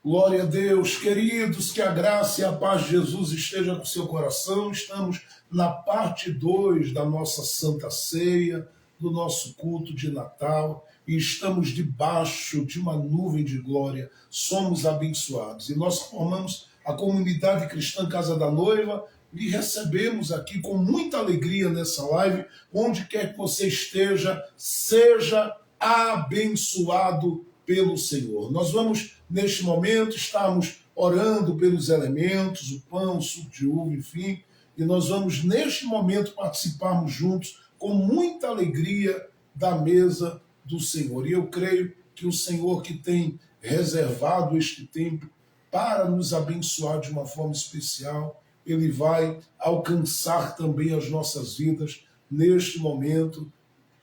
Glória a Deus, queridos, que a graça e a paz de Jesus esteja com seu coração. Estamos na parte 2 da nossa Santa Ceia, do nosso culto de Natal, e estamos debaixo de uma nuvem de glória. Somos abençoados. E nós formamos a comunidade cristã Casa da Noiva e recebemos aqui com muita alegria nessa live. Onde quer que você esteja, seja abençoado pelo Senhor. Nós vamos, neste momento, estarmos orando pelos elementos, o pão, o suco de uva, enfim, e nós vamos, neste momento, participarmos juntos, com muita alegria, da mesa do Senhor. E eu creio que o Senhor, que tem reservado este tempo para nos abençoar de uma forma especial, Ele vai alcançar também as nossas vidas neste momento,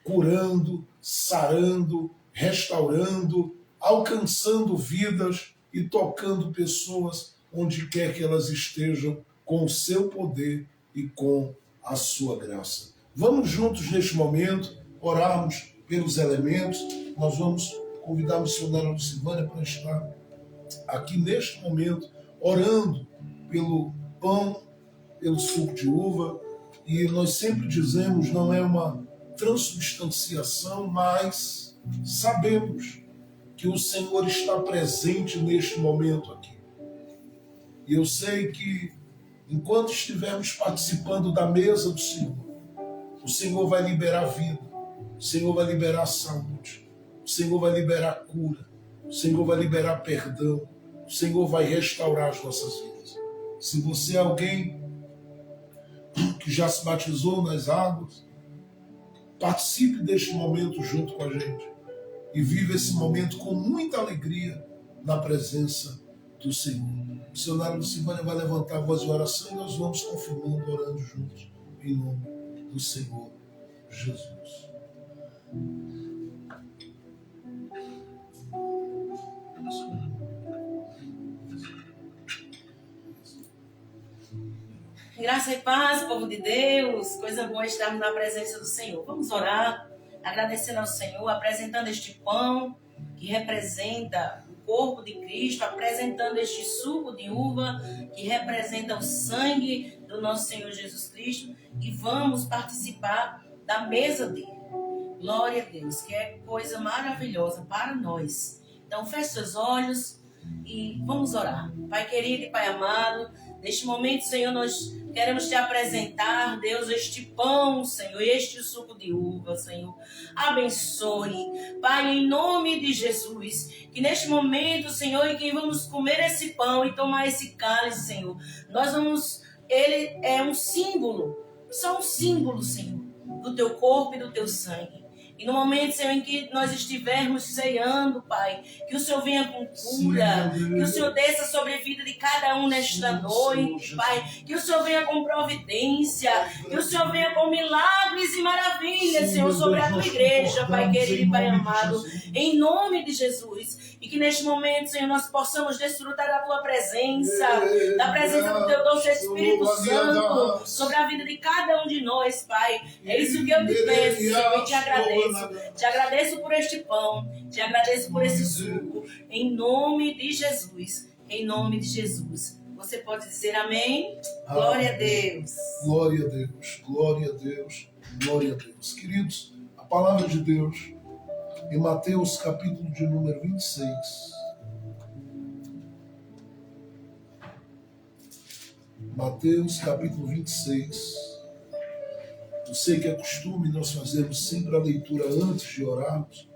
curando, sarando, restaurando, alcançando vidas e tocando pessoas onde quer que elas estejam, com o seu poder e com a sua graça. Vamos juntos neste momento orarmos pelos elementos. Nós vamos convidar a missionária Lucivânia para estar aqui neste momento orando pelo pão, pelo suco de uva. E nós sempre dizemos, não é uma transubstanciação, mas sabemos que o Senhor está presente neste momento aqui. E eu sei que enquanto estivermos participando da mesa do Senhor, o Senhor vai liberar vida, o Senhor vai liberar saúde, o Senhor vai liberar cura, o Senhor vai liberar perdão, o Senhor vai restaurar as nossas vidas. Se você é alguém que já se batizou nas águas, participe deste momento junto com a gente e viva esse momento com muita alegria na presença do Senhor. O missionário Lucivânia vai levantar a voz de oração e nós vamos confirmando, orando juntos, em nome do Senhor Jesus. Graça e paz, povo de Deus, coisa boa estarmos na presença do Senhor. Vamos orar, agradecendo ao Senhor, apresentando este pão que representa o corpo de Cristo, apresentando este suco de uva que representa o sangue do nosso Senhor Jesus Cristo, e vamos participar da mesa dele. Glória a Deus, que é coisa maravilhosa para nós. Então feche seus olhos e vamos orar. Pai querido e Pai amado, neste momento, Senhor, nós queremos te apresentar, Deus, este pão, Senhor, este suco de uva, Senhor. Abençoe, Pai, em nome de Jesus, que neste momento, Senhor, em que vamos comer esse pão e tomar esse cálice, Senhor, ele é um símbolo, só um símbolo, Senhor, do teu corpo e do teu sangue. E no momento, Senhor, em que nós estivermos ceando, Pai, que o Senhor venha com cura, que o Senhor desça sobre a vida de cada um nesta noite, Pai, que o Senhor venha com providência, que o Senhor venha com milagres e maravilhas, Senhor, sobre a tua igreja, Pai querido e Pai amado, em nome de Jesus. E que neste momento, Senhor, nós possamos desfrutar da tua presença, da presença do teu doce Espírito Santo, sobre a vida de cada um de nós, Pai. É isso que eu te peço, Senhor, e te agradeço. Te agradeço por este pão, te agradeço por esse suco, em nome de Jesus, em nome de Jesus. Você pode dizer amém? Glória a Deus. Glória a Deus, glória a Deus, glória a Deus. Queridos, a palavra de Deus, em Mateus capítulo de número 26, Mateus capítulo 26, eu sei que é costume nós fazermos sempre a leitura antes de orarmos,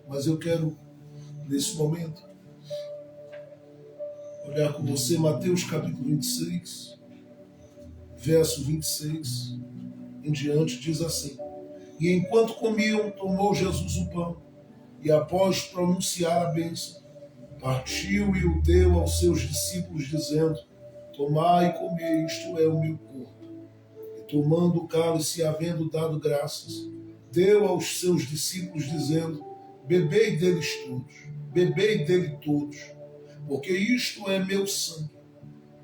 mas eu quero, nesse momento, olhar com você Mateus capítulo 26, verso 26 em diante, diz assim: E enquanto comiam, tomou Jesus o pão, e após pronunciar a bênção, partiu e o deu aos seus discípulos, dizendo: Tomai e comei, isto é o meu corpo. Tomando o cálice e havendo dado graças, deu aos seus discípulos, dizendo: Bebei dele todos, porque isto é meu sangue,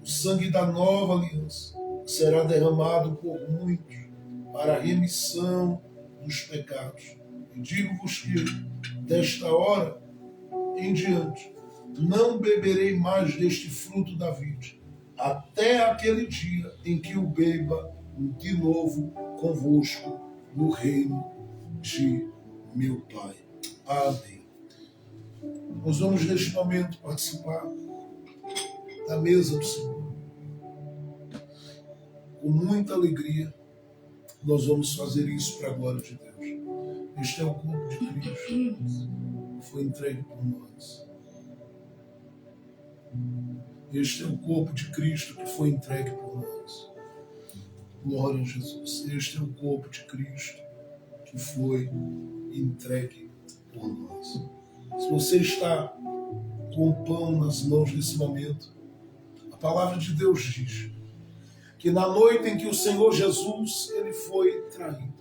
o sangue da nova aliança, que será derramado por muitos para a remissão dos pecados. E digo-vos que, desta hora em diante, não beberei mais deste fruto da vide, até aquele dia em que o beba de novo convosco no reino de meu Pai. Amém. Nós vamos neste momento participar da mesa do Senhor. Com muita alegria, nós vamos fazer isso para a glória de Deus. Este é o corpo de Cristo que foi entregue por nós. Este é o corpo de Cristo que foi entregue por nós. Glória a Jesus. Este é o corpo de Cristo que foi entregue por nós. Se você está com o pão nas mãos nesse momento, a palavra de Deus diz que na noite em que o Senhor Jesus ele foi traído,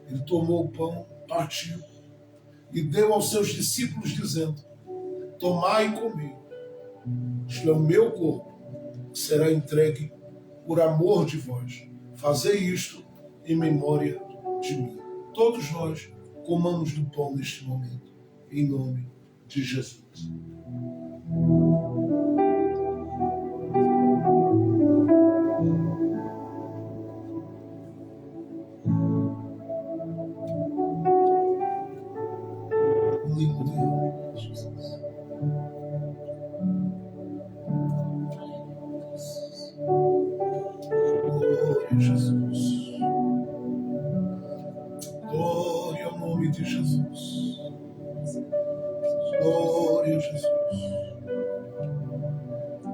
ele tomou o pão, partiu e deu aos seus discípulos dizendo: tomai e comei, isto é o meu corpo, que será entregue por amor de vós. Fazei isto em memória de mim. Todos nós comamos do pão neste momento, em nome de Jesus. Glória ao nome de Jesus. Glória a Jesus.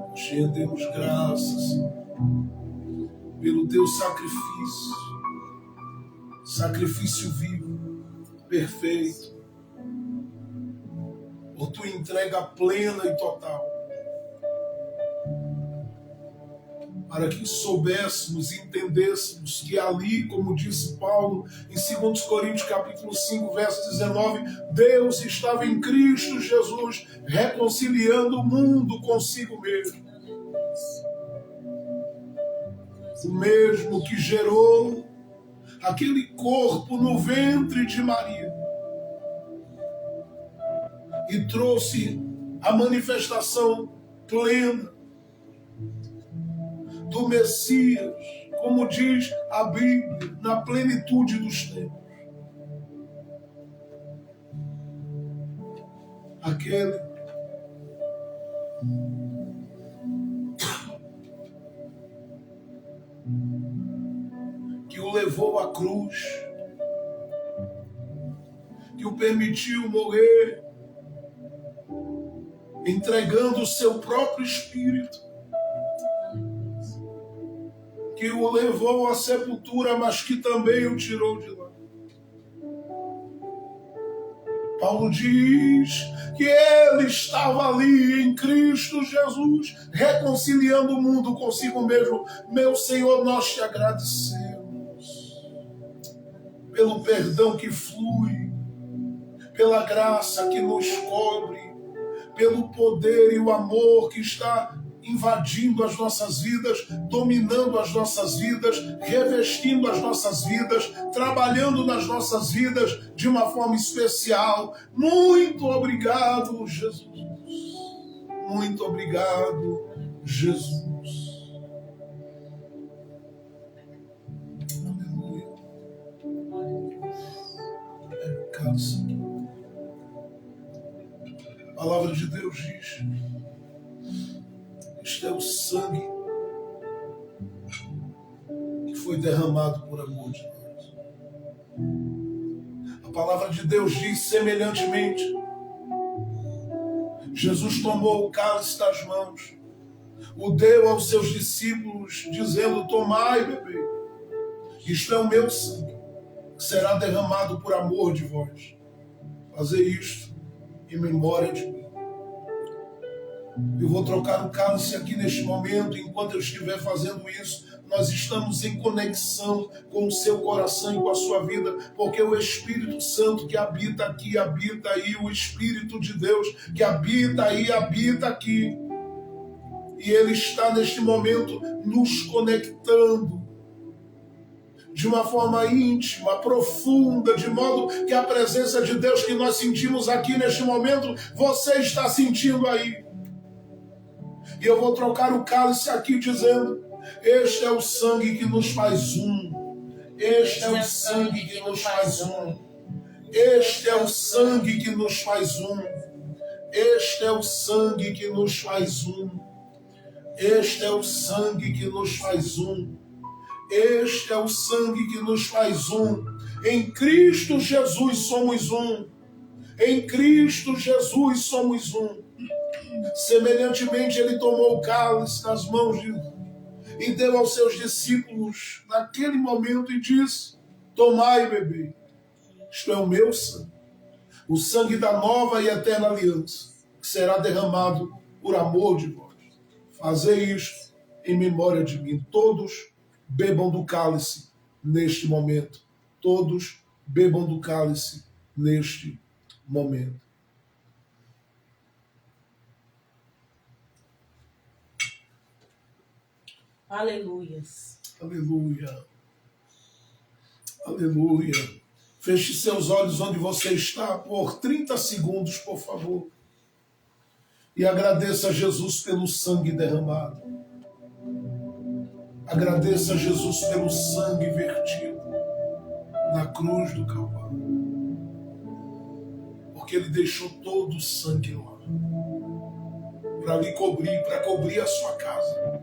Nós te rendemos graças, Senhor, pelo teu sacrifício vivo, perfeito, por tua entrega plena e total, para que soubéssemos e entendêssemos que ali, como disse Paulo em 2 Coríntios capítulo 5, verso 19, Deus estava em Cristo Jesus, reconciliando o mundo consigo mesmo. O mesmo que gerou aquele corpo no ventre de Maria e trouxe a manifestação plena do Messias, como diz a Bíblia, na plenitude dos tempos. Aquele que o levou à cruz, que o permitiu morrer, entregando o seu próprio espírito, que o levou à sepultura, mas que também o tirou de lá. Paulo diz que ele estava ali em Cristo Jesus, reconciliando o mundo consigo mesmo. Meu Senhor, nós te agradecemos pelo perdão que flui, pela graça que nos cobre, pelo poder e o amor que está invadindo as nossas vidas, dominando as nossas vidas, revestindo as nossas vidas, trabalhando nas nossas vidas de uma forma especial. Muito obrigado, Jesus. Muito obrigado, Jesus. Aleluia. A palavra de Deus diz: este é o sangue que foi derramado por amor de nós. A palavra de Deus diz semelhantemente: Jesus tomou o cálice das mãos, o deu aos seus discípulos, dizendo: tomai e bebei. Isto é o meu sangue, que será derramado por amor de vós. Fazei isto em memória de mim. Eu vou trocar o cálice aqui neste momento. Enquanto eu estiver fazendo isso, nós estamos em conexão com o seu coração e com a sua vida, porque o Espírito Santo que habita aqui, habita aí, o Espírito de Deus que habita aí, habita aqui, e Ele está neste momento nos conectando de uma forma íntima, profunda, de modo que a presença de Deus que nós sentimos aqui neste momento, você está sentindo aí. E eu vou trocar o cálice aqui dizendo: este é o sangue que nos faz um. Este é o sangue que nos faz um. Este é o sangue que nos faz um. Este é o sangue que nos faz um. Este é o sangue que nos faz um. Este é o sangue que nos faz um. Em Cristo Jesus somos um. Em Cristo Jesus somos um. Semelhantemente, ele tomou o cálice nas mãos e deu aos seus discípulos naquele momento e disse: tomai e bebei. Isto é o meu sangue, o sangue da nova e eterna aliança, que será derramado por amor de vós. Fazei isto em memória de mim. Todos bebam do cálice neste momento. Todos bebam do cálice neste momento. Aleluias. Aleluia. Aleluia. Feche seus olhos onde você está por 30 segundos, por favor. E agradeça a Jesus pelo sangue derramado. Agradeça a Jesus pelo sangue vertido na cruz do Calvário. Porque ele deixou todo o sangue lá. Para lhe cobrir, para cobrir a sua casa,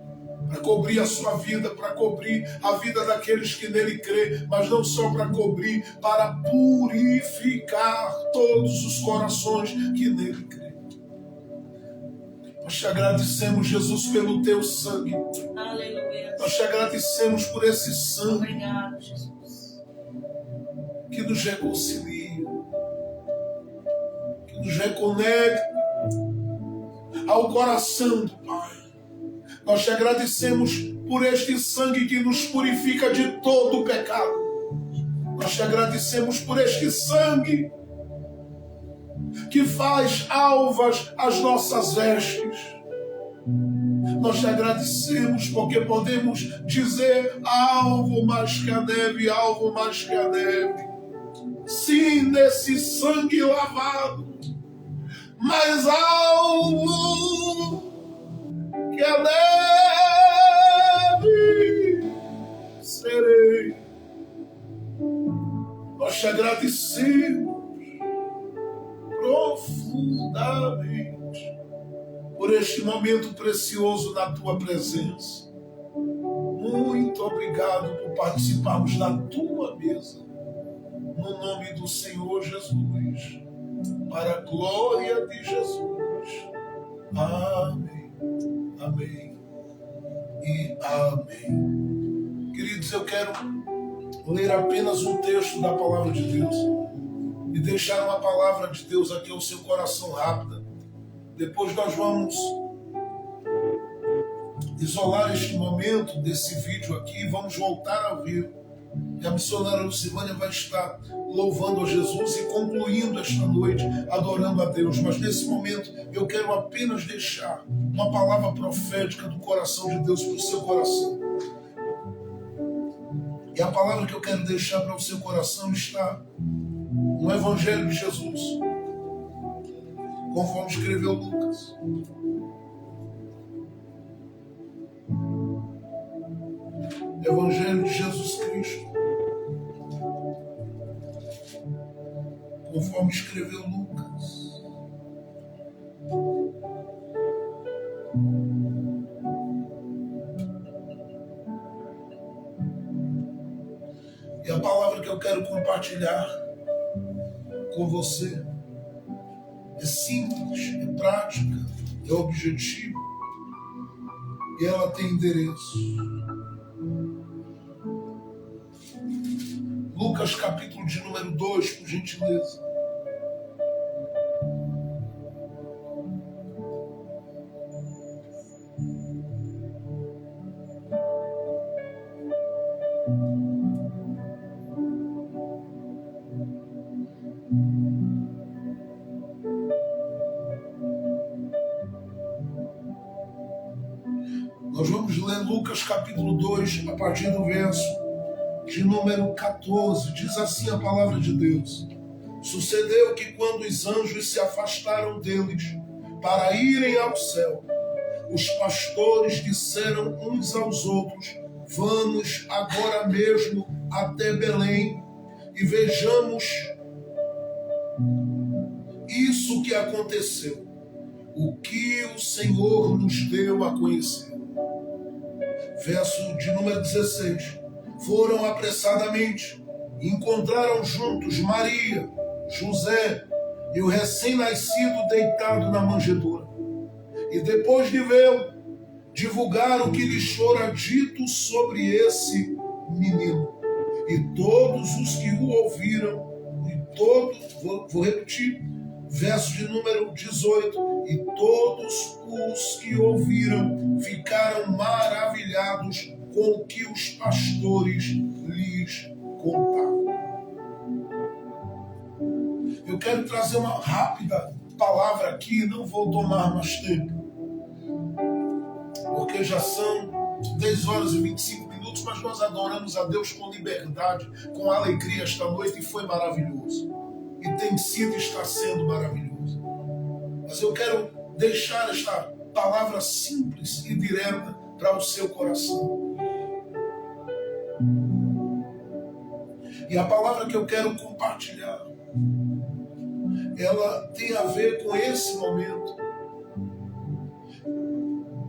para cobrir a sua vida, para cobrir a vida daqueles que nele crê, mas não só para cobrir, para purificar todos os corações que nele crê. Nós te agradecemos, Jesus, pelo teu sangue. Aleluia. Nós te agradecemos por esse sangue. Obrigado, Jesus. Que nos reconcilia, que nos reconecta ao coração do Pai. Nós te agradecemos por este sangue que nos purifica de todo o pecado. Nós te agradecemos por este sangue que faz alvas as nossas vestes. Nós te agradecemos porque podemos dizer: alvo mais que a neve, alvo mais que a neve. Sim, nesse sangue lavado, mais alvo que a neve serei. Nós te agradecemos profundamente por este momento precioso na tua presença. Muito obrigado por participarmos da tua mesa, no nome do Senhor Jesus, para a glória de Jesus. Amém, amém e amém. Queridos, eu quero ler apenas um texto da palavra de Deus e deixar uma palavra de Deus aqui ao seu coração rápida. Depois nós vamos isolar este momento desse vídeo aqui e vamos voltar a ver. E a missionária Lucimânia vai estar louvando a Jesus e concluindo esta noite, adorando a Deus. Mas nesse momento eu quero apenas deixar uma palavra profética do coração de Deus para o seu coração. E a palavra que eu quero deixar para o seu coração está no Evangelho de Jesus, conforme escreveu Lucas. Evangelho de Jesus Cristo, conforme escreveu Lucas. E a palavra que eu quero compartilhar com você é simples, é prática, é objetiva e ela tem endereço. Lucas capítulo de número 2, por gentileza. Nós vamos ler Lucas capítulo 2, a partir do verso de número 14, diz assim a palavra de Deus: sucedeu que quando os anjos se afastaram deles para irem ao céu, os pastores disseram uns aos outros: vamos agora mesmo até Belém e vejamos isso que aconteceu, o que o Senhor nos deu a conhecer. Verso de número 16. Foram apressadamente e encontraram juntos Maria, José e o recém-nascido deitado na manjedoura. E depois de vê-lo, divulgaram o que lhes fora dito sobre esse menino. E todos os que o ouviram, vou repetir, verso de número 18, e todos os que ouviram ficaram maravilhados com o que os pastores lhes contavam. Eu quero trazer uma rápida palavra aqui, não vou tomar mais tempo, porque já são 10 horas e 25 minutos, mas nós adoramos a Deus com liberdade, com alegria esta noite, e foi maravilhoso. E tem sido e está sendo maravilhoso. Mas eu quero deixar esta palavra simples e direta para o seu coração. E a palavra que eu quero compartilhar, ela tem a ver com esse momento.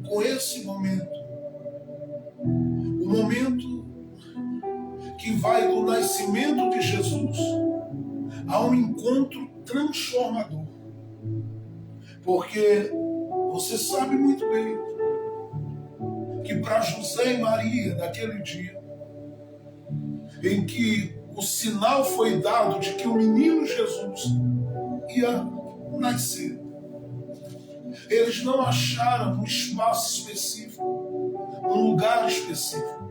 Com esse momento. O momento que vai do nascimento de Jesus a um encontro transformador. Porque você sabe muito bem que para José e Maria, naquele dia, em que o sinal foi dado de que o menino Jesus ia nascer, eles não acharam um espaço específico, um lugar específico.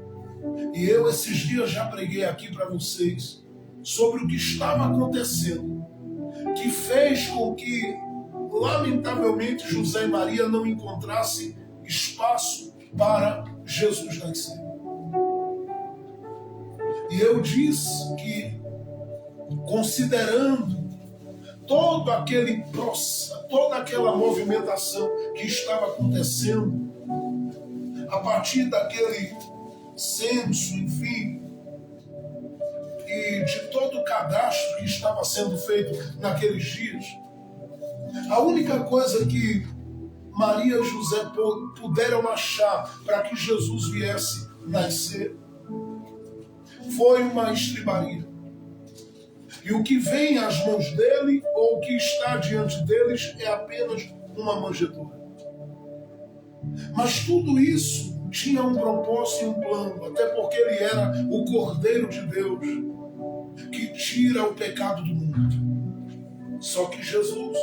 E eu esses dias já preguei aqui para vocês sobre o que estava acontecendo, que fez com que, lamentavelmente, José e Maria não encontrassem espaço para Jesus nascer. E eu disse que, considerando todo aquele processo, toda aquela movimentação que estava acontecendo, a partir daquele censo, enfim, e de todo o cadastro que estava sendo feito naqueles dias, a única coisa que Maria e José puderam achar para que Jesus viesse nascer foi uma estribaria. E o que vem às mãos dele, ou o que está diante deles, é apenas uma manjedoura. Mas tudo isso tinha um propósito e um plano, até porque ele era o Cordeiro de Deus, que tira o pecado do mundo. Só que Jesus,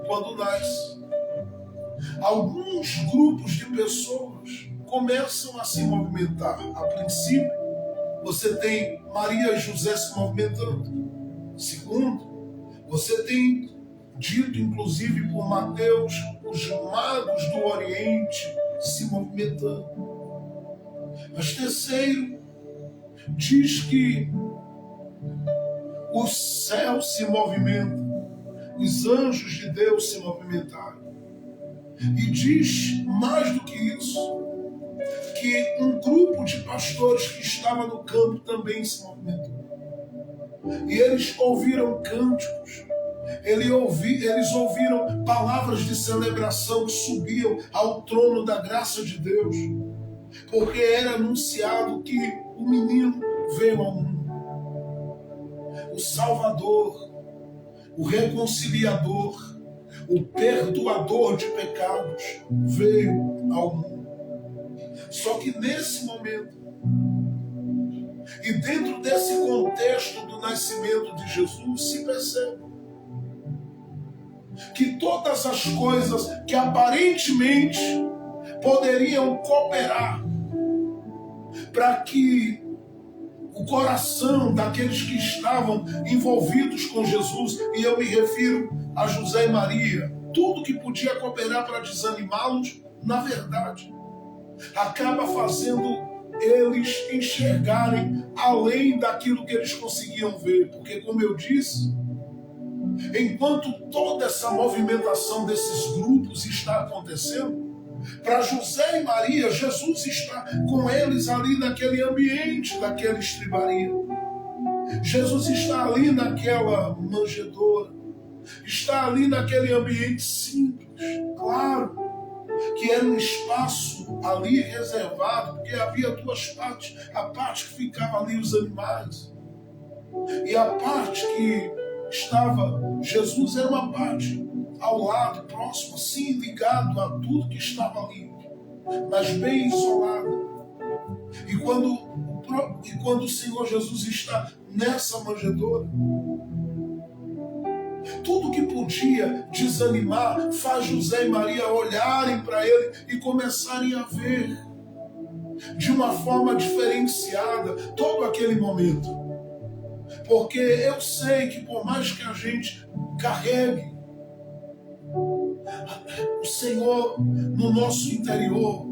quando nasce, alguns grupos de pessoas começam a se movimentar. A princípio, você tem Maria e José se movimentando. Segundo, você tem dito, inclusive por Mateus, os magos do Oriente se movimentando. Mas terceiro, diz que o céu se movimenta, os anjos de Deus se movimentaram. E diz mais do que isso, que um grupo de pastores que estava no campo também se movimentou. E eles ouviram cânticos, eles ouviram palavras de celebração que subiam ao trono da graça de Deus, porque era anunciado que o menino veio ao mundo. O Salvador, o reconciliador, o perdoador de pecados veio ao mundo. Só que nesse momento, e dentro desse contexto do nascimento de Jesus, se percebe que todas as coisas que aparentemente poderiam cooperar para que o coração daqueles que estavam envolvidos com Jesus, e eu me refiro a José e Maria, tudo que podia cooperar para desanimá-los, na verdade, acaba fazendo eles enxergarem além daquilo que eles conseguiam ver. Porque, como eu disse, enquanto toda essa movimentação desses grupos está acontecendo, para José e Maria, Jesus está com eles ali naquele ambiente daquela estribaria. Jesus está ali naquela manjedoura, está ali naquele ambiente simples, claro, que era um espaço ali reservado, porque havia duas partes, a parte que ficava ali os animais, e a parte que estava Jesus era uma parte ao lado, próximo, assim, ligado a tudo que estava ali, mas bem isolado. E quando o Senhor Jesus está nessa manjedoura, tudo que podia desanimar faz José e Maria olharem para ele e começarem a ver de uma forma diferenciada todo aquele momento. Porque eu sei que por mais que a gente carregue o Senhor no nosso interior,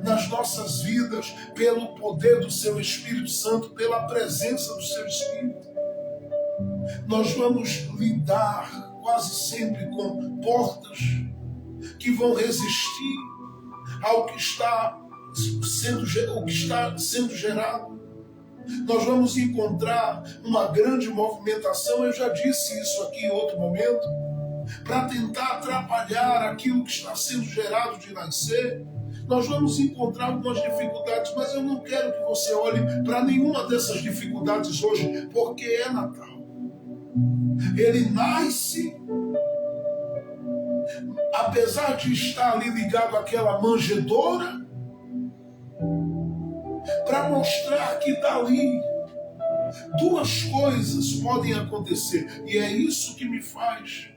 nas nossas vidas, pelo poder do seu Espírito Santo, pela presença do seu Espírito, nós vamos lidar quase sempre com portas que vão resistir ao que está sendo gerado. Nós vamos encontrar uma grande movimentação, eu já disse isso aqui em outro momento, para tentar atrapalhar aquilo que está sendo gerado de nascer. Nós vamos encontrar algumas dificuldades, mas eu não quero que você olhe para nenhuma dessas dificuldades hoje, porque é Natal. Ele nasce, apesar de estar ali ligado àquela manjedoura, para mostrar que dali duas coisas podem acontecer. E é isso que me faz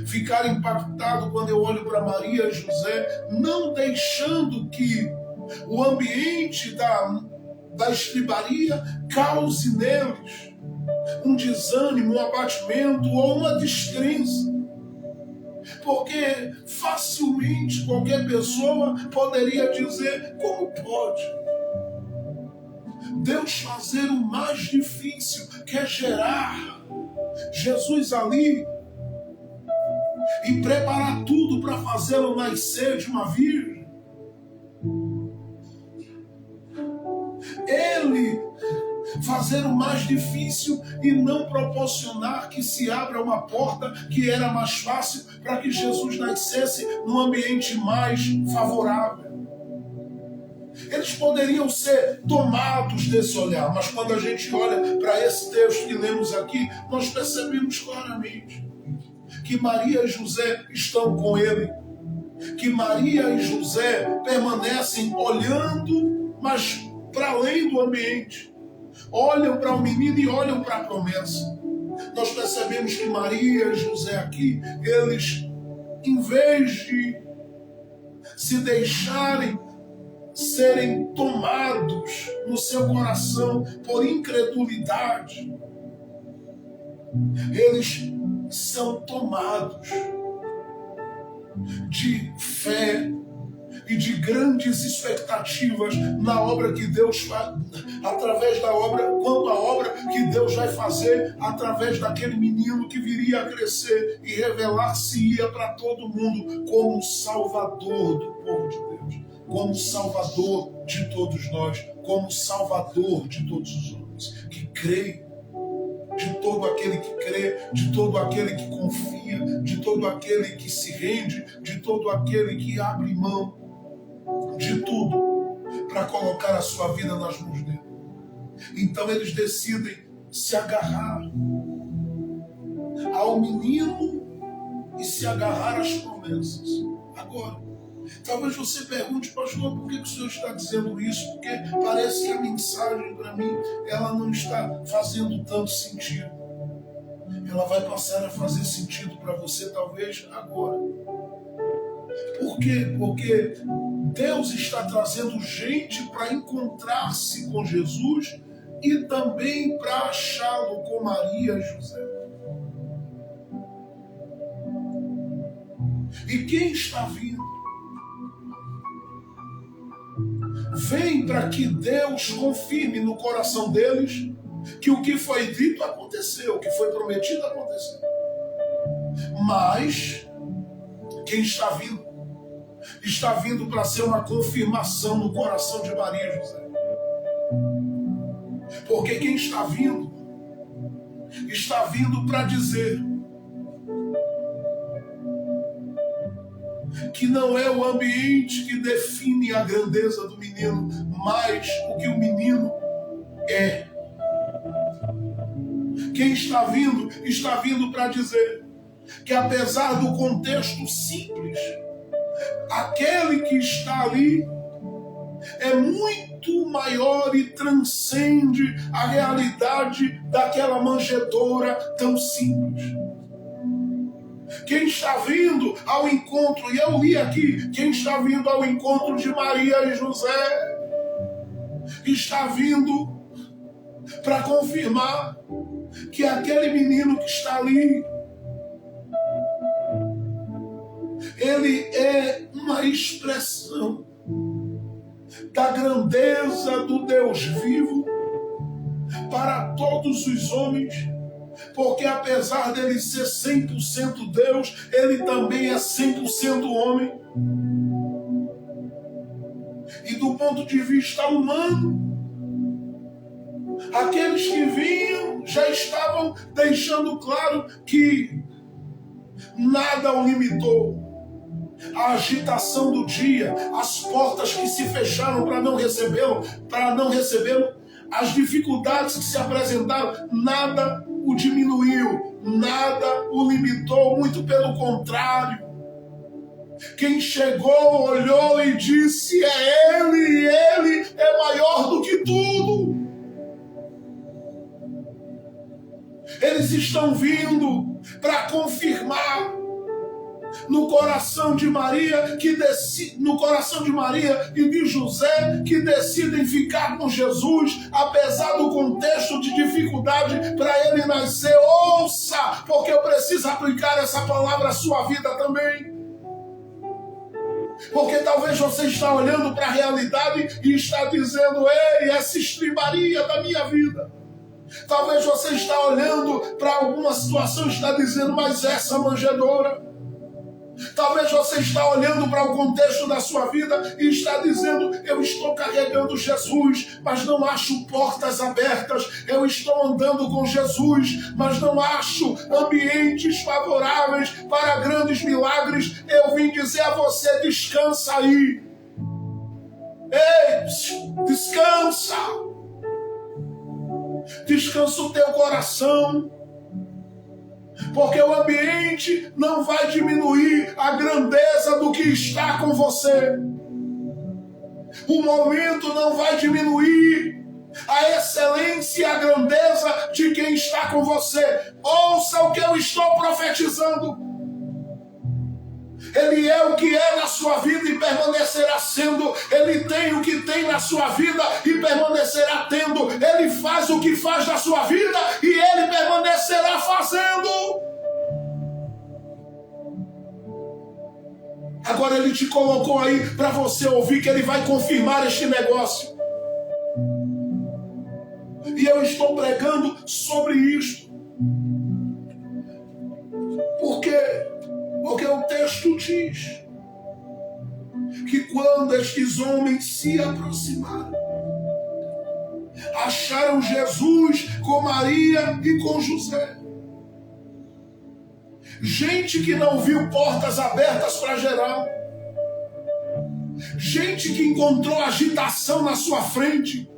ficar impactado quando eu olho para Maria e José, não deixando que o ambiente da estribaria cause neles um desânimo, um abatimento ou uma descrença. Porque facilmente qualquer pessoa poderia dizer: como pode Deus fazer o mais difícil, que é gerar Jesus ali e preparar tudo para fazê-lo nascer de uma virgem? Ele fazer o mais difícil e não proporcionar que se abra uma porta que era mais fácil para que Jesus nascesse num ambiente mais favorável. Eles poderiam ser tomados desse olhar, mas quando a gente olha para esse texto que lemos aqui, nós percebemos claramente que Maria e José estão com ele, que Maria e José permanecem olhando, mas para além do ambiente. Olham para o menino e olham para a promessa. Nós percebemos que Maria e José aqui, eles, em vez de se deixarem serem tomados no seu coração por incredulidade, eles são tomados de fé e de grandes expectativas na obra que Deus faz, através da obra, quanto à obra que Deus vai fazer através daquele menino que viria a crescer e revelar-se-ia para todo mundo como Salvador do povo de Deus, como Salvador de todos nós, como Salvador de todos os homens que creem, de todo aquele que crê, de todo aquele que confia, de todo aquele que se rende, de todo aquele que abre mão de tudo para colocar a sua vida nas mãos dele. Então eles decidem se agarrar ao menino e se agarrar às promessas. Agora, talvez você pergunte: pastor, por que o senhor está dizendo isso? Porque parece que a mensagem para mim, ela não está fazendo tanto sentido. Ela vai passar a fazer sentido para você talvez agora. Por quê? Porque Deus está trazendo gente para encontrar-se com Jesus e também para achá-lo com Maria e José. E quem está vindo? vêm para que Deus confirme no coração deles que o que foi dito aconteceu, o que foi prometido aconteceu. Mas quem está vindo para ser uma confirmação no coração de Maria e José. Porque quem está vindo para dizer que não é o ambiente que define a grandeza do menino, mas o que o menino é. Quem está vindo para dizer que apesar do contexto simples, aquele que está ali é muito maior e transcende a realidade daquela manjedoura tão simples. Quem está vindo ao encontro, e eu li aqui, quem está vindo ao encontro de Maria e José, está vindo para confirmar que aquele menino que está ali, ele é uma expressão da grandeza do Deus vivo para todos os homens, porque apesar dele ser 100% Deus, ele também é 100% homem. E do ponto de vista humano, aqueles que vinham já estavam deixando claro que nada o limitou. A agitação do dia, as portas que se fecharam para não recebê-lo, as dificuldades que se apresentaram, nada o diminuiu, nada o limitou, muito pelo contrário. Quem chegou, olhou e disse: é Ele, e Ele é maior do que tudo. Eles estão vindo para confirmar no coração de Maria e de José, que decidem ficar com Jesus, apesar do contexto de dificuldade para ele nascer. Ouça, porque eu preciso aplicar essa palavra à sua vida também. Porque talvez você está olhando para a realidade e está dizendo: ei, essa estribaria da minha vida. Talvez você está olhando para alguma situação e está dizendo: mas essa manjedoura. Talvez você está olhando para o contexto da sua vida e está dizendo: eu estou carregando Jesus, mas não acho portas abertas. Eu estou andando com Jesus, mas não acho ambientes favoráveis para grandes milagres. Eu vim dizer a você: descansa aí. Ei, descansa. Descansa o teu coração. Porque o ambiente não vai diminuir a grandeza do que está com você. O momento não vai diminuir a excelência e a grandeza de quem está com você. Ouça o que eu estou profetizando. Ele é o que é na sua vida e permanecerá sendo. Ele tem o que tem na sua vida e permanecerá tendo. Ele faz o que faz na sua vida e ele permanecerá fazendo. Agora ele te colocou aí para você ouvir que ele vai confirmar este negócio. E eu estou pregando sobre isto. Porque o texto diz que quando estes homens se aproximaram, acharam Jesus com Maria e com José. Gente que não viu portas abertas para geral. Gente que encontrou agitação na sua frente.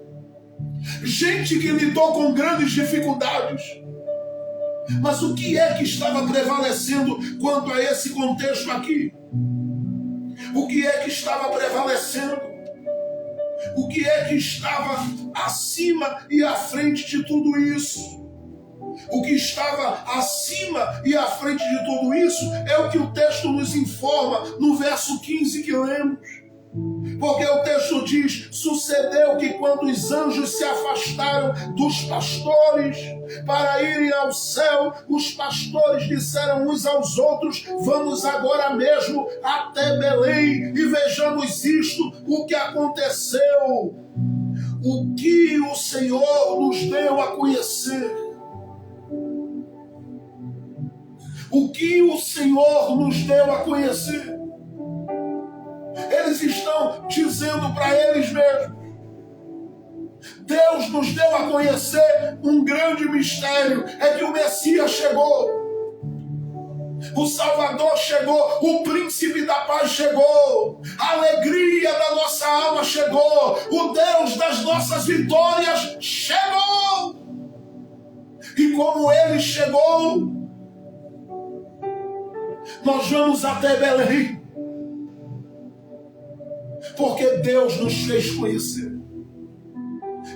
Gente que lidou com grandes dificuldades. Mas o que é que estava prevalecendo quanto a esse contexto aqui? O que é que estava prevalecendo? O que é que estava acima e à frente de tudo isso? O que estava acima e à frente de tudo isso é o que o texto nos informa no verso 15 que lemos. Porque o texto diz: sucedeu que quando os anjos se afastaram dos pastores para irem ao céu, os pastores disseram uns aos outros: vamos agora mesmo até Belém e vejamos vejamos isto, o que aconteceu, o que o Senhor nos deu a conhecer. O que o Senhor nos deu a conhecer. Eles estão dizendo para eles mesmos: Deus nos deu a conhecer um grande mistério, é que o Messias chegou. O Salvador chegou, o Príncipe da Paz chegou, a alegria da nossa alma chegou, o Deus das nossas vitórias chegou. E como Ele chegou, nós vamos até Belém, porque Deus nos fez conhecer.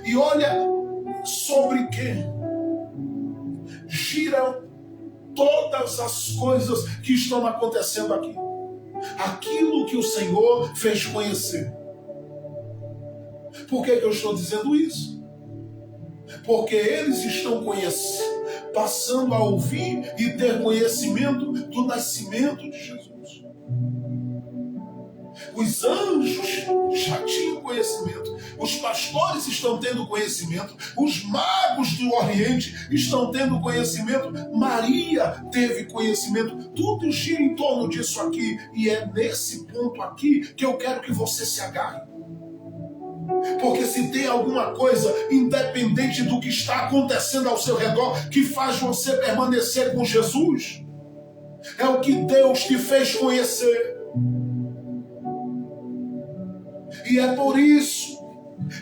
E olha sobre que giram todas as coisas que estão acontecendo aqui. Aquilo que o Senhor fez conhecer. Por que eu estou dizendo isso? Porque eles estão passando a ouvir e ter conhecimento do nascimento de Jesus. Os anjos já tinham conhecimento, os pastores estão tendo conhecimento, os magos do Oriente estão tendo conhecimento, Maria teve conhecimento, tudo gira em torno disso aqui, e é nesse ponto aqui que eu quero que você se agarre. Porque se tem alguma coisa, independente do que está acontecendo ao seu redor, que faz você permanecer com Jesus, é o que Deus te fez conhecer. E é por isso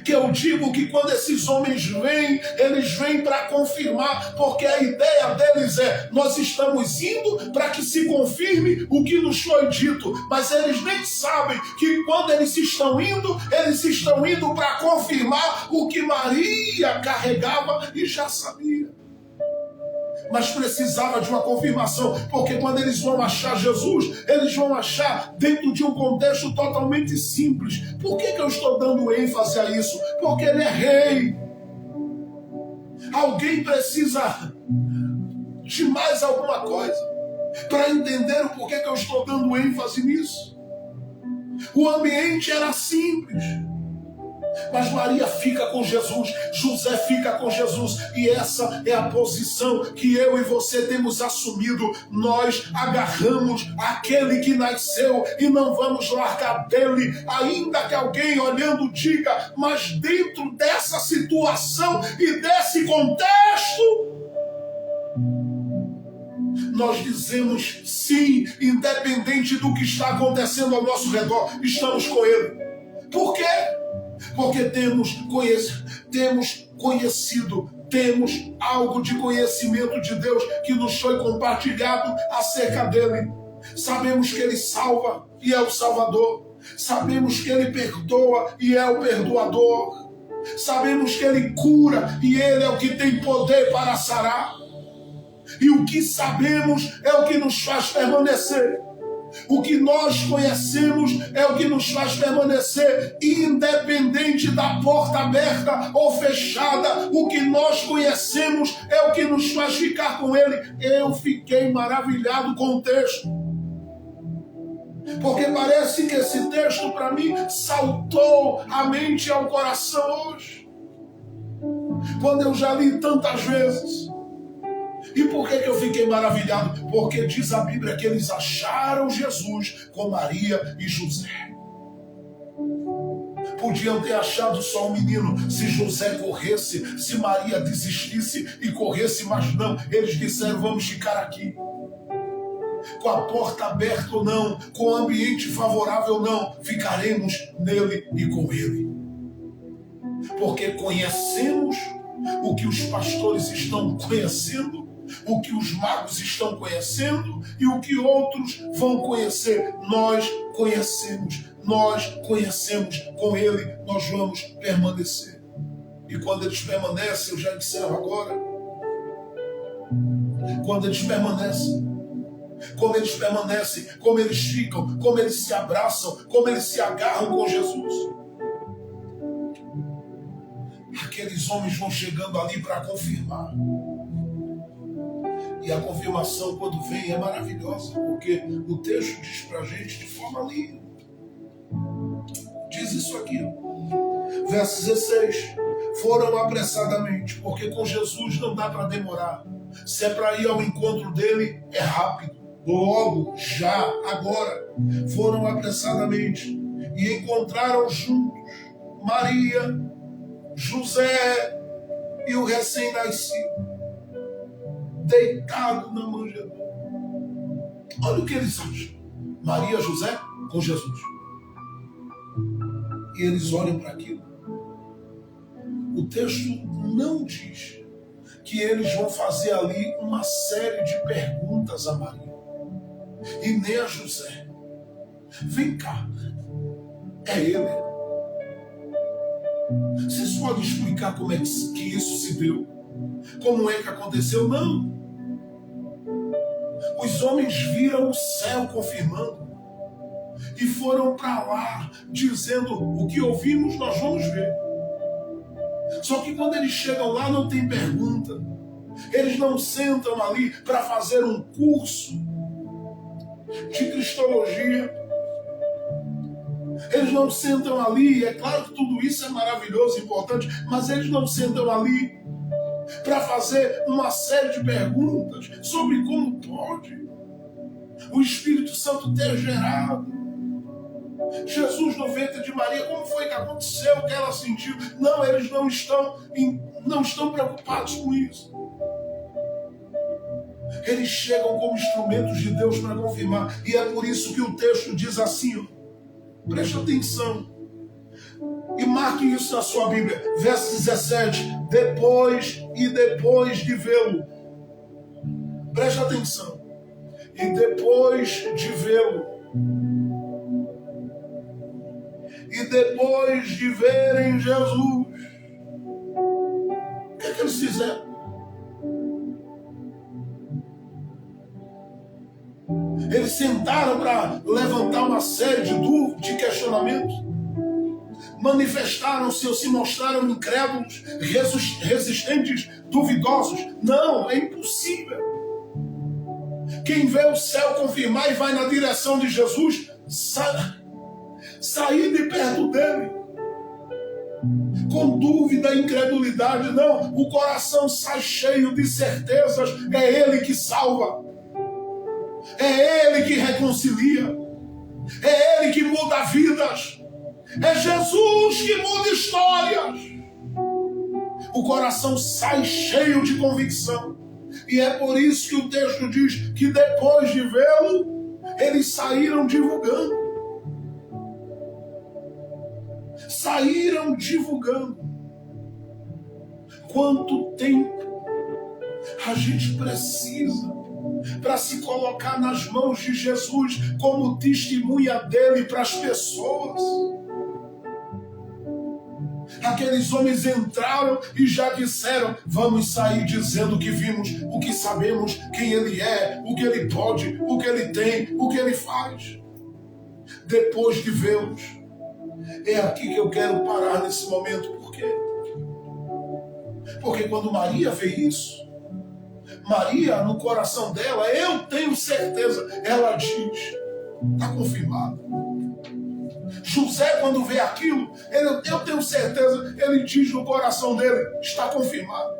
que eu digo que quando esses homens vêm, eles vêm para confirmar, porque a ideia deles é: nós estamos indo para que se confirme o que nos foi dito, mas eles nem sabem que quando eles estão indo para confirmar o que Maria carregava e já sabia. Mas precisava de uma confirmação, porque quando eles vão achar Jesus, eles vão achar dentro de um contexto totalmente simples. Por que eu estou dando ênfase a isso? Porque ele é rei. Alguém precisa de mais alguma coisa para entender o porquê que eu estou dando ênfase nisso. O ambiente era simples. Mas Maria fica com Jesus, José fica com Jesus, e essa é a posição que eu e você temos assumido. Nós agarramos aquele que nasceu e não vamos largar dele, ainda que alguém olhando diga: mas dentro dessa situação e desse contexto, nós dizemos sim, independente do que está acontecendo ao nosso redor, estamos com ele. Por quê? Porque temos conhecido, temos algo de conhecimento de Deus que nos foi compartilhado acerca dele. Sabemos que ele salva e é o Salvador. Sabemos que ele perdoa e é o perdoador. Sabemos que ele cura e ele é o que tem poder para sarar. E o que sabemos é o que nos faz permanecer. O que nós conhecemos é o que nos faz permanecer, independente da porta aberta ou fechada. O que nós conhecemos é o que nos faz ficar com ele. Eu fiquei maravilhado com o texto, porque parece que esse texto para mim saltou à mente e ao coração hoje, quando eu já li tantas vezes. E por que eu fiquei maravilhado? Porque diz a Bíblia que eles acharam Jesus com Maria e José. Podiam ter achado só um menino, se José corresse, se Maria desistisse e corresse, mas não. Eles disseram: vamos ficar aqui. Com a porta aberta ou não, com o ambiente favorável ou não, ficaremos nele e com ele. Porque conhecemos o que os pastores estão conhecendo, o que os magos estão conhecendo e o que outros vão conhecer. Nós conhecemos com ele, nós vamos permanecer. E quando eles permanecem, eu já encerro agora, quando eles permanecem, como eles ficam, como eles se abraçam, como eles se agarram com Jesus. Aqueles homens vão chegando ali para confirmar. E a confirmação, quando vem, é maravilhosa, porque o texto diz para a gente de forma linda: fez isso aqui. Verso 16. Foram apressadamente, porque com Jesus não dá para demorar. Se é para ir ao encontro dele, é rápido. Logo, já, agora. Foram apressadamente e encontraram juntos Maria, José e o recém-nascido, deitado na manjedoura. Olha o que eles acham. Maria, José com Jesus. E eles olham para aquilo. O texto não diz que eles vão fazer ali uma série de perguntas a Maria e nem a José. Vem cá, é ele. Vocês podem explicar como é que isso se deu? Como é que aconteceu? Não. Os homens viram o céu confirmando e foram para lá dizendo: o que ouvimos nós vamos ver. Só que quando eles chegam lá não tem pergunta. Eles não sentam ali para fazer um curso de cristologia. Eles não sentam ali, é claro que tudo isso é maravilhoso e importante, mas eles não sentam ali para fazer uma série de perguntas sobre como pode o Espírito Santo ter gerado Jesus no ventre de Maria, como foi que aconteceu, o que ela sentiu. Não, eles não estão preocupados com isso. Eles chegam como instrumentos de Deus para confirmar. E é por isso que o texto diz assim, ó, preste atenção e marque isso na sua Bíblia, verso 17, depois de vê-lo, preste atenção, e depois de vê-lo, e depois de verem Jesus, o que é que eles fizeram? Eles sentaram para levantar uma série de dúvidas, de questionamentos, manifestaram-se ou se mostraram incrédulos, resistentes, duvidosos. Não, é impossível. Quem vê o céu confirmar e vai na direção de Jesus, sair de perto dele com dúvida e incredulidade. Não, o coração sai cheio de certezas. É ele que salva, é ele que reconcilia, é ele que muda vidas, é Jesus que muda histórias. O coração sai cheio de convicção. E é por isso que o texto diz que depois de vê-lo, eles saíram divulgando. Saíram divulgando. Quanto tempo a gente precisa para se colocar nas mãos de Jesus como testemunha dele para as pessoas? Aqueles homens entraram e já disseram: vamos sair dizendo o que vimos, o que sabemos, quem ele é, o que ele pode, o que ele tem, o que ele faz. Depois de vê-los, é aqui que eu quero parar nesse momento. Por quê? Porque quando Maria vê isso, Maria, no coração dela, eu tenho certeza, ela diz: está confirmado. José, quando vê aquilo, eu tenho certeza, ele diz no coração dele: está confirmado.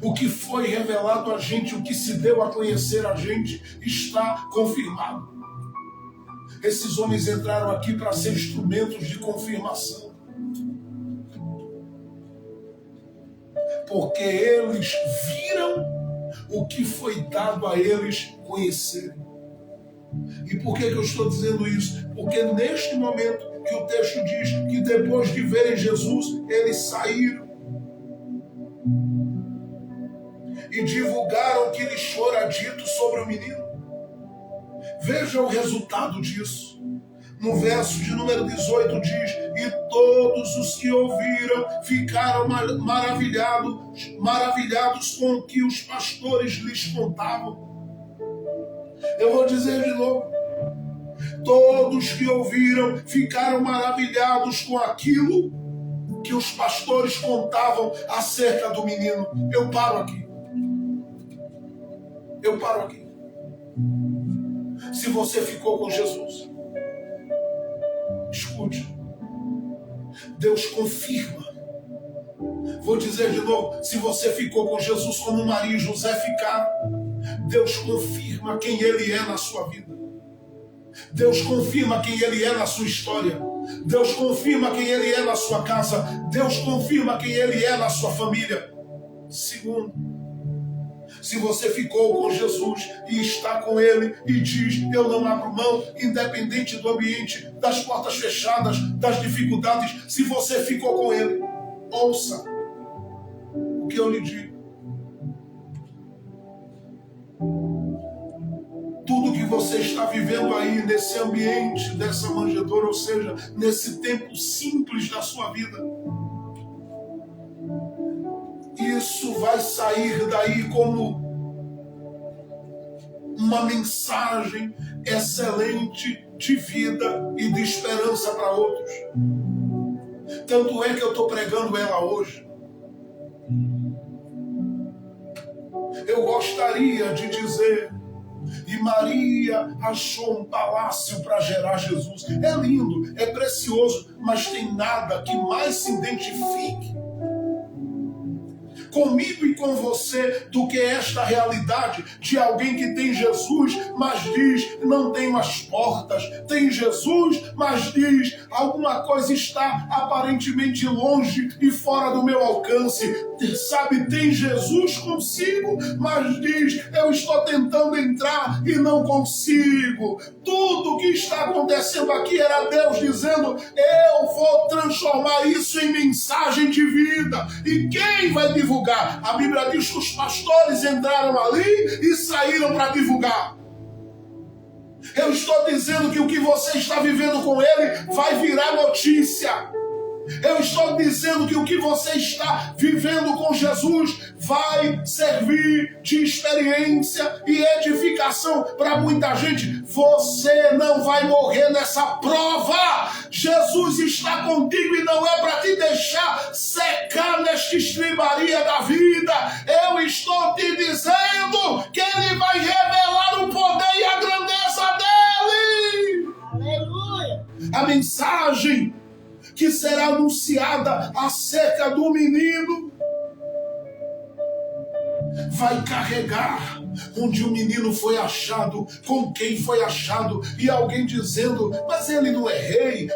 O que foi revelado a gente, o que se deu a conhecer a gente, está confirmado. Esses homens entraram aqui para ser instrumentos de confirmação. Porque eles viram o que foi dado a eles conhecerem. E por que eu estou dizendo isso? Porque neste momento que o texto diz que depois de verem Jesus, eles saíram e divulgaram o que lhes fora dito sobre o menino. Veja o resultado disso. No verso de número 18 diz: e todos os que ouviram ficaram maravilhados com o que os pastores lhes contavam. Eu vou dizer de novo. Todos que ouviram ficaram maravilhados com aquilo que os pastores contavam acerca do menino. Eu paro aqui. Se você ficou com Jesus, Escute, Deus confirma. Vou dizer de novo, se você ficou com Jesus como Maria e José ficaram, Deus confirma quem Ele é na sua vida. Deus confirma quem Ele é na sua história. Deus confirma quem Ele é na sua casa. Deus confirma quem Ele é na sua família. Segundo, se você ficou com Jesus e está com Ele e diz, eu não abro mão, independente do ambiente, das portas fechadas, das dificuldades, se você ficou com Ele, ouça o que eu lhe digo. Tudo que você está vivendo aí nesse ambiente, dessa manjedoura, ou seja, nesse tempo simples da sua vida, isso vai sair daí como uma mensagem excelente de vida e de esperança para outros. Tanto é que eu estou pregando ela hoje. Eu gostaria de dizer, e Maria achou um palácio para gerar Jesus. É lindo, é precioso, mas tem nada que mais se identifique comigo e com você do que esta realidade de alguém que tem Jesus, mas diz, não tenho as portas. Tem Jesus, mas diz, alguma coisa está aparentemente longe e fora do meu alcance. Sabe, tem Jesus consigo, mas diz, eu estou tentando entrar e não consigo. Tudo que está acontecendo aqui era Deus dizendo, eu vou transformar isso em mensagem de vida. E quem vai divulgar? A Bíblia diz que os pastores entraram ali e saíram para divulgar. Eu estou dizendo que o que você está vivendo com Ele vai virar notícia. Eu estou dizendo que o que você está vivendo com Jesus vai servir de experiência e edificação para muita gente. Você não vai morrer nessa prova. Jesus está contigo e não é para te deixar secar nesta estribaria da vida. Eu estou te dizendo que Ele vai revelar o poder e a grandeza dEle. Aleluia! A mensagem que será anunciada acerca do menino vai carregar onde o menino foi achado, com quem foi achado, e alguém dizendo, mas ele não é rei,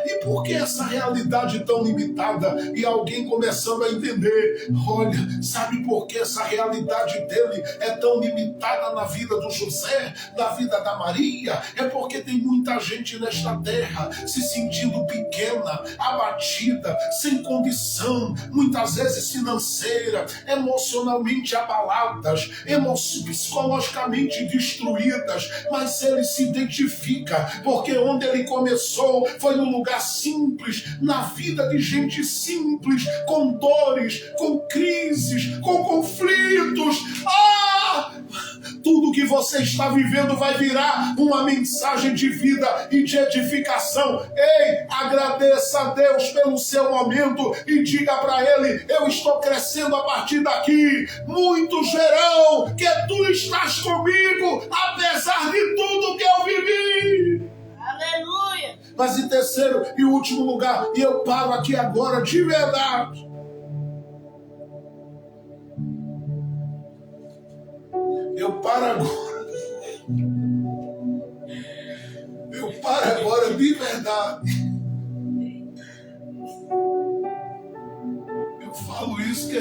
e por que essa realidade tão limitada? E alguém começando a entender, olha, sabe por que essa realidade dele é tão limitada na vida do José, na vida da Maria? É porque tem muita gente nesta terra se sentindo pequena, abatida, sem condição, muitas vezes financeira, emocionalmente abaladas, psicologicamente destruídas, mas ele se identifica, porque onde ele começou foi num lugar simples, na vida de gente simples, com dores, com crises, com conflitos. Tudo que você está vivendo vai virar uma mensagem de vida e de edificação. Ei, agradeça a Deus pelo seu momento e diga para Ele, eu estou crescendo a partir daqui. Muitos verão que tu estás comigo, apesar de tudo que eu vivi. Aleluia! Mas em terceiro e último lugar, e eu paro aqui agora de verdade, eu paro agora de verdade. Eu falo isso que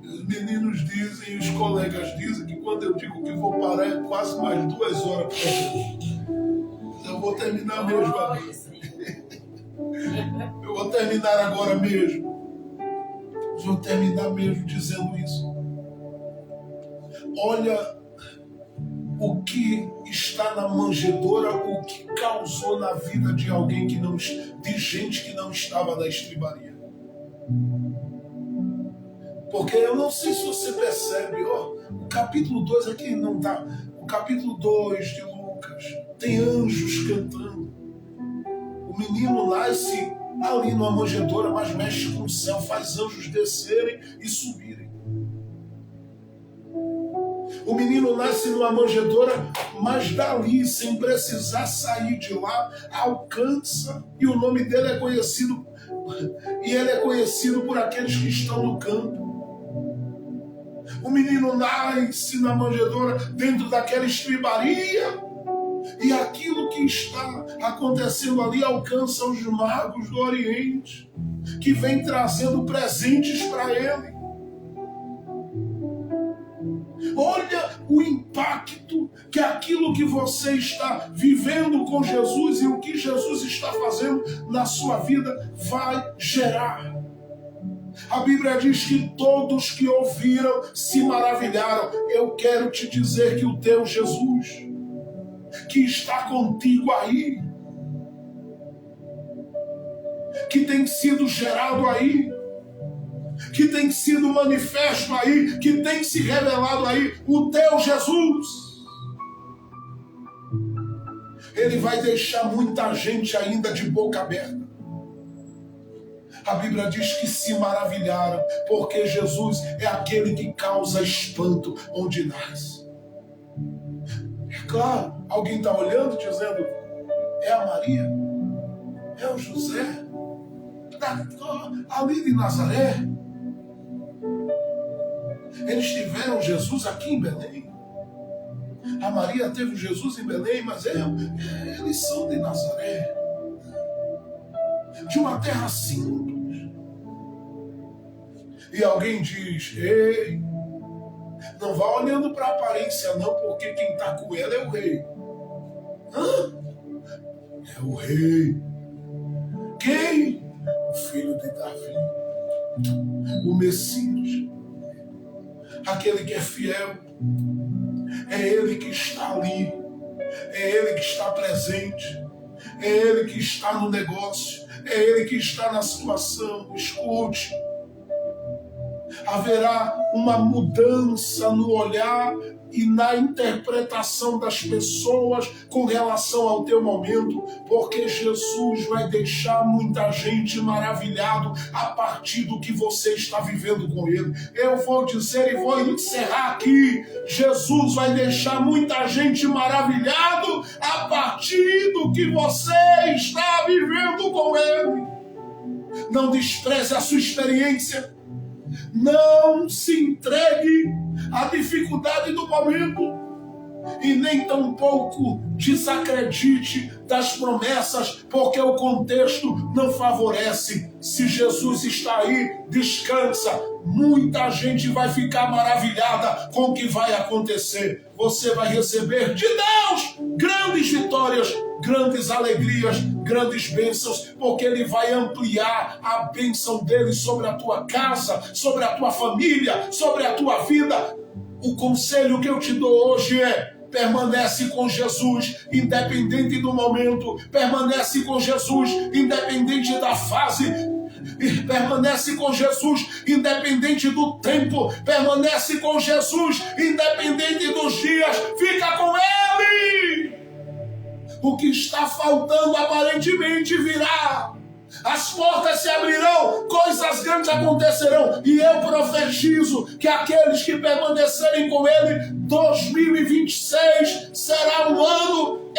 os meninos dizem, os colegas dizem, que quando eu digo que vou parar é quase mais 2 horas para ver. Eu vou terminar mesmo agora. Eu vou terminar agora mesmo. Vou terminar mesmo dizendo isso. Olha o que está na manjedoura, o que causou na vida de alguém de gente que não estava na estribaria. Porque eu não sei se você percebe, o capítulo 2 aqui não está. O capítulo 2 de Lucas tem anjos cantando. O menino nasce ali numa manjedoura, mas mexe com o céu, faz anjos descerem e subirem. O menino nasce numa manjedoura, mas dali, sem precisar sair de lá, alcança. E o nome dele é conhecido, e ele é conhecido por aqueles que estão no campo. O menino nasce na manjedoura, dentro daquela estribaria, e aquilo que está acontecendo ali alcança os magos do Oriente, que vem trazendo presentes para ele. Olha o impacto que aquilo que você está vivendo com Jesus e o que Jesus está fazendo na sua vida vai gerar. A Bíblia diz que todos que ouviram se maravilharam. Eu quero te dizer que o teu Jesus, que está contigo aí, que tem sido gerado aí, que tem sido manifesto aí, que tem se revelado aí, o teu Jesus, ele vai deixar muita gente ainda de boca aberta. A Bíblia diz que se maravilharam, porque Jesus é aquele que causa espanto onde nasce. É claro, alguém está olhando dizendo, é a Maria? É o José? Ali de Nazaré? Eles tiveram Jesus aqui em Belém. A Maria teve Jesus em Belém, mas eles são de Nazaré, de uma terra simples. E alguém diz, ei, não vá olhando para a aparência não, porque quem está com ela é o rei. Hã? É o rei. Quem? O filho de Davi, o Messias, aquele que é fiel. É ele que está ali, é ele que está presente, é ele que está no negócio, é ele que está na situação. Escute, haverá uma mudança no olhar e na interpretação das pessoas com relação ao teu momento, porque Jesus vai deixar muita gente maravilhado a partir do que você está vivendo com ele. Eu vou dizer e vou encerrar aqui, Jesus vai deixar muita gente maravilhado a partir do que você está vivendo com ele. Não despreze a sua experiência. Não se entregue à dificuldade do momento e nem tampouco desacredite das promessas, porque o contexto não favorece. Se Jesus está aí, descansa. Muita gente vai ficar maravilhada com o que vai acontecer. Você vai receber de Deus grandes vitórias, grandes alegrias, grandes bênçãos, porque Ele vai ampliar a bênção dEle sobre a tua casa, sobre a tua família, sobre a tua vida. O conselho que eu te dou hoje é: permanece com Jesus, independente do momento. Permanece com Jesus, independente da fase. Permanece com Jesus, independente do tempo. Permanece com Jesus, independente dos dias. Fica com Ele. O que está faltando aparentemente virá. As portas se abrirão, coisas grandes acontecerão, e eu profetizo que aqueles que permanecerem com Ele, 2026 será um ano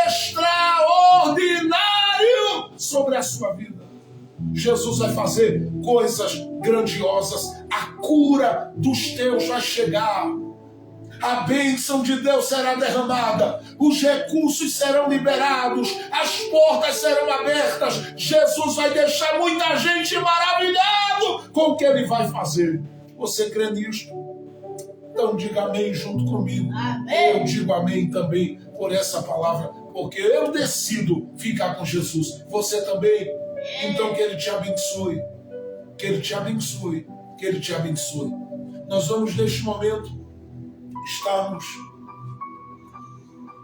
extraordinário sobre a sua vida. Jesus vai fazer coisas grandiosas, a cura dos teus vai chegar. A bênção de Deus será derramada, os recursos serão liberados, as portas serão abertas. Jesus vai deixar muita gente maravilhado com o que Ele vai fazer. Você crê nisto? Então diga amém junto comigo. Amém. Eu digo amém também por essa palavra, porque eu decido ficar com Jesus. Você também? Então que Ele te abençoe, que Ele te abençoe, que Ele te abençoe. Nós vamos neste momento estamos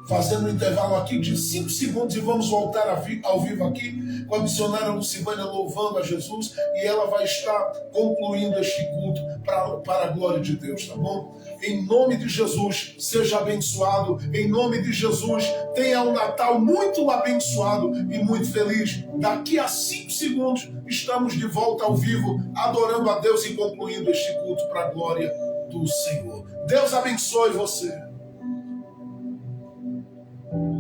fazendo um intervalo aqui de 5 segundos e vamos voltar ao vivo aqui com a missionária Lucivânia louvando a Jesus, e ela vai estar concluindo este culto para a glória de Deus, tá bom? Em nome de Jesus, seja abençoado. Em nome de Jesus, tenha um Natal muito abençoado e muito feliz. Daqui a 5 segundos estamos de volta ao vivo, adorando a Deus e concluindo este culto para a glória do Senhor. Deus abençoe você.